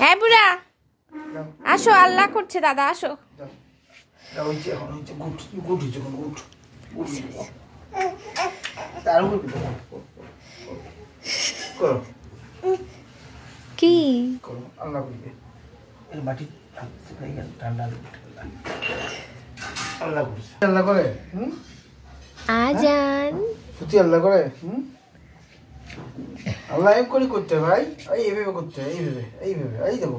হ্যাঁ বুড়া আসো, আল্লাহ করছে দাদা, আসো। কি আল্লাহ করে আজান আল্লাহ করে আল্লাহ এম করে করতে ভাই, এইভাবে করতে, এইভাবে এই দেবো,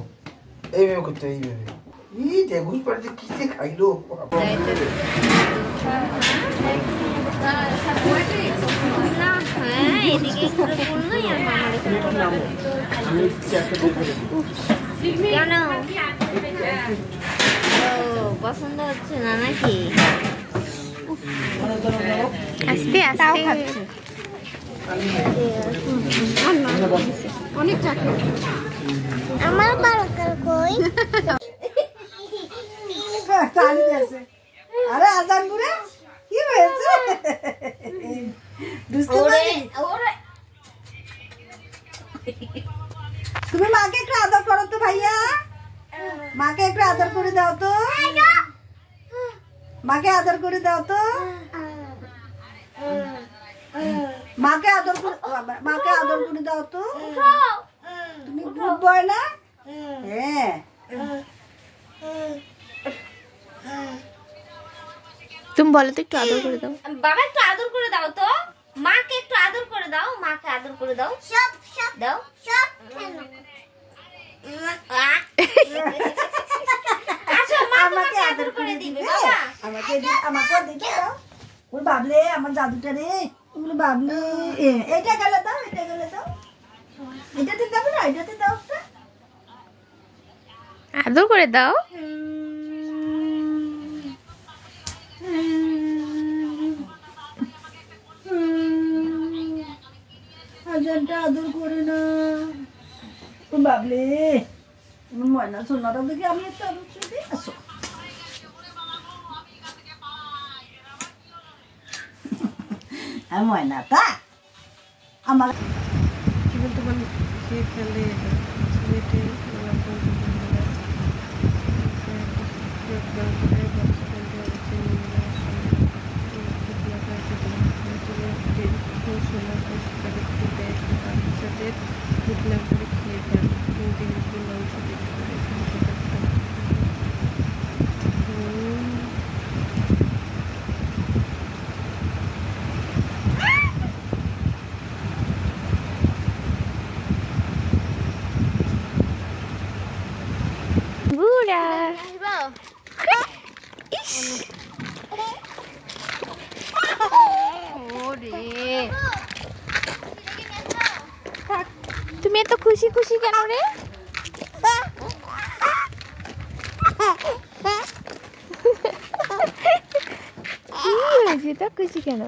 এইভাবে করতে, এইভাবে ঘুষ পাড়তে কি যে খাইলো। পছন্দ হচ্ছে না নাকি? আস্তে আস্তে অনেক চাকরি আমার বারকার কই আরে আজান বুড়ে কি হয়েছে? তুমি মাকে একটু আদর করো তো ভাইয়া, মাকে একটু আদর করে দাও তো, মাকে আদর করে দাও তো, মাকে আদর করে, মাকে আদর করে দাও তো। তুমি গুড বয় না? হ্যাঁ তুমি বলো তো একটু আদর করে দাও। বাবা একটু আদর করে দাও তো, মাকে একটু আদর করে দাও, মাকে আদর করে দাও, সব সব দাও, সব আচ্ছা মা আমাকে আদর করে দিবে বাবা, আমাকে দেখে দাও। ওই বাবলে আমার জাদুটা রে, ওগুলো বাবলে এটা গেলে দাও, এটা গেলে দাও, এটাতে দাও না, এটাতে দাও, আদর করে দাও। আজানটা আদর করে না। ও বাবলে আমার ময়না সোনাটা দেখে আমি একটু আদর করে দিই। আসো ময়নাটা আমার বুড়া তুমি এত খুশি খুশি কেন রে? কি হয়েছে এত খুশি কেন?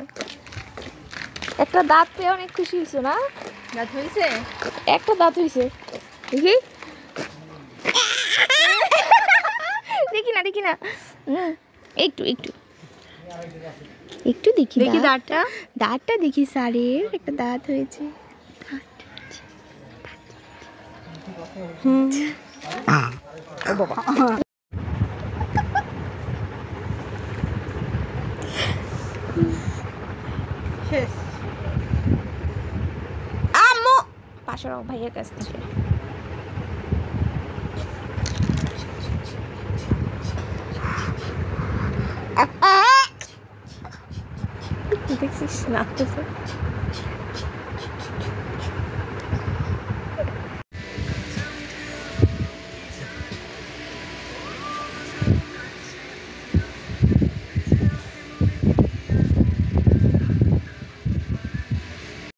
একটা দাঁত পেয়ে অনেক খুশি হয়েছো না? দাঁত হয়েছে, একটা দাঁত হয়েছে, দেখি দেখি না, দেখি না, একটু একটু একটু দেখি, দেখি দাঁতটা, দাঁতটা দেখি, সারের একটা দাঁত হয়েছে। আম্মু পাশের ভাইয়ের কাছ থেকে দেখছিস নাচতেছে।